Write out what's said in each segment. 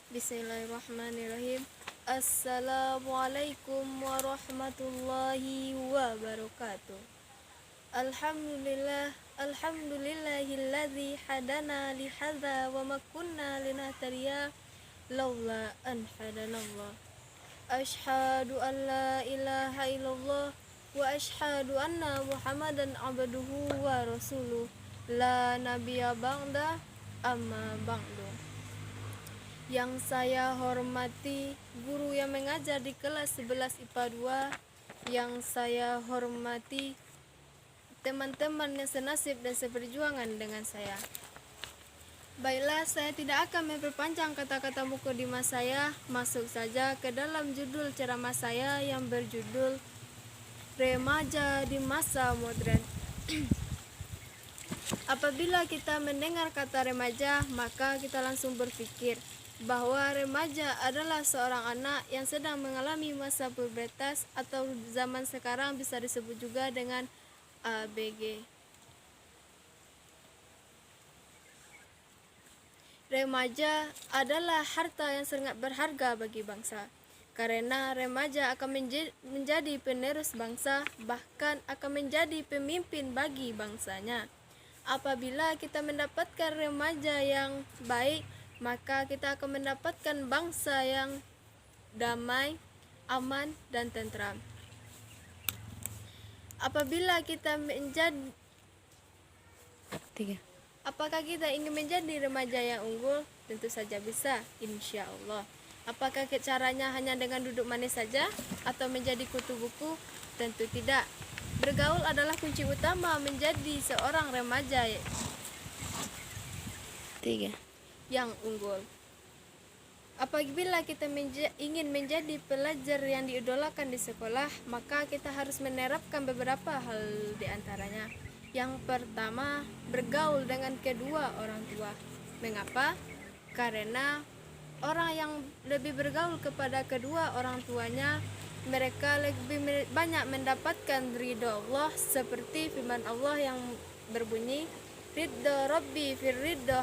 Bismillahirrahmanirrahim. Assalamualaikum warahmatullahi wabarakatuh. Alhamdulillahilladzi hadana li hadza wa ma kunna linahtadiya laula an hadanallah. Asyhadu an la ilaha illallah wa asyhadu anna Muhammadan abduhu wa rasuluh. La nabiyya ba'da amma ba'du. Yang saya hormati guru yang mengajar di kelas 11 IPA 2, yang saya hormati teman-teman yang senasib dan seperjuangan dengan saya. Baiklah, saya tidak akan memperpanjang kata-kata mukadimah saya. Masuk saja ke dalam judul ceramah saya yang berjudul Remaja di Masa Modern. Apabila kita mendengar kata remaja, maka kita langsung berpikir bahwa remaja adalah seorang anak yang sedang mengalami masa pubertas, atau zaman sekarang bisa disebut juga dengan ABG. Remaja adalah harta yang sangat berharga bagi bangsa, karena remaja akan menjadi penerus bangsa, bahkan akan menjadi pemimpin bagi bangsanya. Apabila kita mendapatkan remaja yang baik, maka kita akan mendapatkan bangsa yang damai, aman, dan tentram. Apabila kita apakah kita ingin menjadi remaja yang unggul? Tentu saja bisa, insya Allah. Apakah caranya hanya dengan duduk manis saja atau menjadi kutu buku? Tentu tidak. Bergaul adalah kunci utama menjadi seorang remaja yang unggul. Apabila kita ingin menjadi pelajar yang diidolakan di sekolah, maka kita harus menerapkan beberapa hal di antaranya. Yang pertama, bergaul dengan kedua orang tua. Mengapa? Karena orang yang lebih bergaul kepada kedua orang tuanya, mereka lebih banyak mendapatkan ridho Allah, seperti firman Allah yang berbunyi, ridho Rabbi fir ridho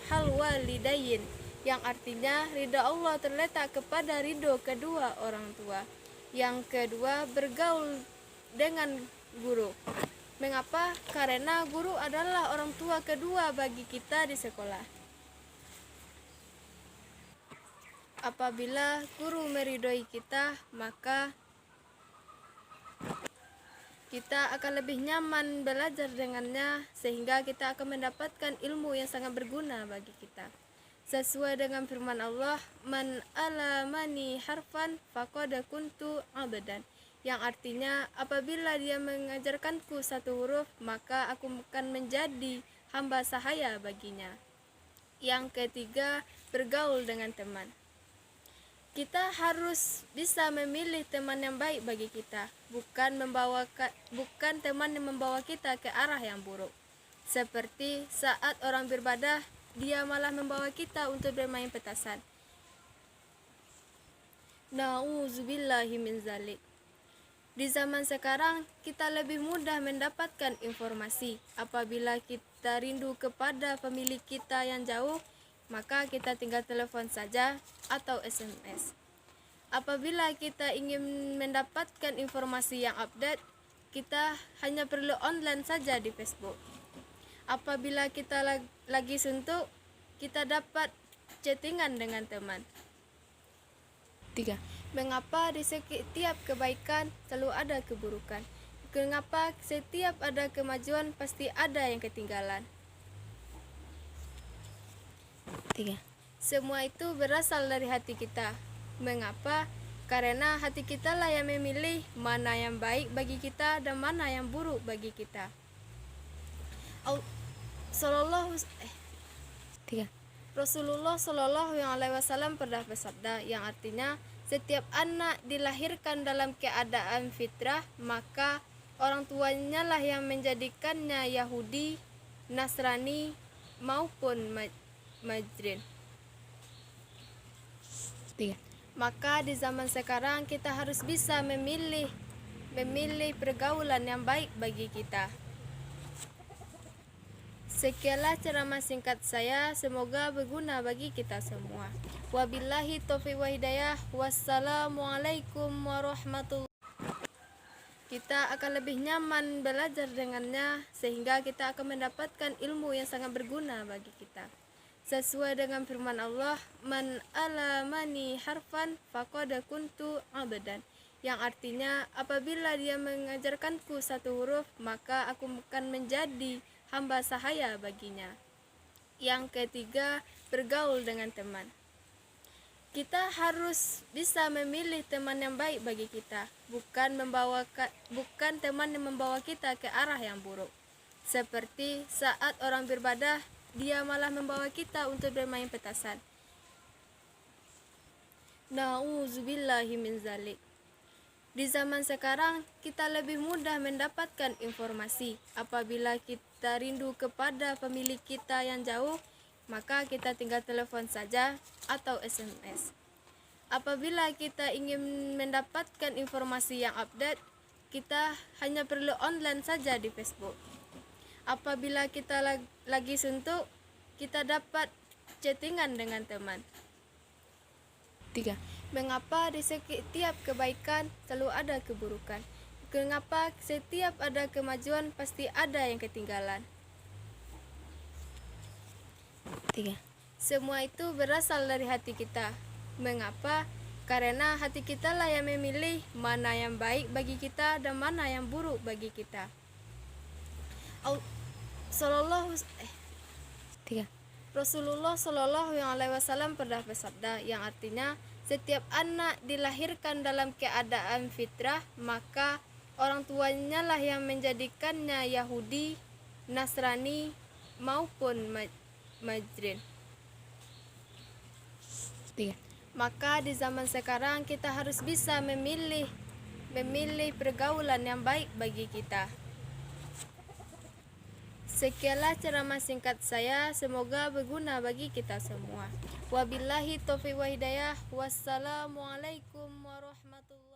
hal walidain, yang artinya ridho Allah terletak kepada ridho kedua orang tua. Yang kedua, bergaul dengan guru. Mengapa? Karena guru adalah orang tua kedua bagi kita di sekolah. Apabila guru meridhoi kita, maka kita akan lebih nyaman belajar dengannya, sehingga kita akan mendapatkan ilmu yang sangat berguna bagi kita. Sesuai dengan firman Allah, man alamani harfan faqad kuntu abdan, yang artinya apabila dia mengajarkanku satu huruf, maka aku akan menjadi hamba sahaya baginya. Yang ketiga, bergaul dengan teman. Kita harus bisa memilih teman yang baik bagi kita, bukan teman yang membawa kita ke arah yang buruk. Seperti saat orang beribadah, dia malah membawa kita untuk bermain petasan. Na'udzubillahi min zalik. Di zaman sekarang, kita lebih mudah mendapatkan informasi. Apabila kita rindu kepada pemilik kita yang jauh, maka kita tinggal telepon saja atau SMS. Apabila kita ingin mendapatkan informasi yang update, kita hanya perlu online saja di Facebook. Apabila kita lagi suntuk, kita dapat chattingan dengan teman. 3. Mengapa di setiap kebaikan selalu ada keburukan? Mengapa setiap ada kemajuan pasti ada yang ketinggalan? 3. Semua itu berasal dari hati kita. Mengapa? Karena hati kita lah yang memilih mana yang baik bagi kita dan mana yang buruk bagi kita. Rasulullah Shallallahu Alaihi Wasallam pernah bersabda, yang artinya setiap anak dilahirkan dalam keadaan fitrah, maka orang tuanya lah yang menjadikannya Yahudi, Nasrani maupun Majrin. 3. Maka di zaman sekarang kita harus bisa memilih pergaulan yang baik bagi kita. Sekianlah ceramah singkat saya, semoga berguna bagi kita semua. Wabillahi taufiq wa hidayah. Wassalamualaikum warahmatullahi. Kita akan lebih nyaman belajar dengannya, sehingga kita akan mendapatkan ilmu yang sangat berguna bagi kita. Sesuai dengan firman Allah, man alamani harfan faqad kuntu abdan, yang artinya apabila dia mengajarkanku satu huruf, maka aku akan menjadi hamba sahaya baginya. Yang ketiga, bergaul dengan teman. Kita harus bisa memilih teman yang baik bagi kita, bukan teman yang membawa kita ke arah yang buruk. Seperti saat orang beribadah, dia malah membawa kita untuk bermain petasan. Nauzubillahi min zalik. Di zaman sekarang, kita lebih mudah mendapatkan informasi. Apabila kita rindu kepada pemilik kita yang jauh, maka kita tinggal telepon saja atau SMS. Apabila kita ingin mendapatkan informasi yang update, kita hanya perlu online saja di Facebook. Apabila kita lagi suntuk, kita dapat chattingan dengan teman. 3. Mengapa di setiap kebaikan selalu ada keburukan? Mengapa setiap ada kemajuan pasti ada yang ketinggalan? 3. Semua itu berasal dari hati kita. Mengapa? Karena hati kita lah yang memilih mana yang baik bagi kita dan mana yang buruk bagi kita. Rasulullah Shallallahu Alaihi Wasallam pernah bersabda, yang artinya setiap anak dilahirkan dalam keadaan fitrah, maka orang tuanya lah yang menjadikannya Yahudi, Nasrani maupun Majrin. 3. Maka di zaman sekarang kita harus bisa memilih pergaulan yang baik bagi kita. Sekianlah ceramah singkat saya, semoga berguna bagi kita semua. Wabillahi taufiq wa hidayah. Wassalamualaikum warahmatullahi wabarakatuh.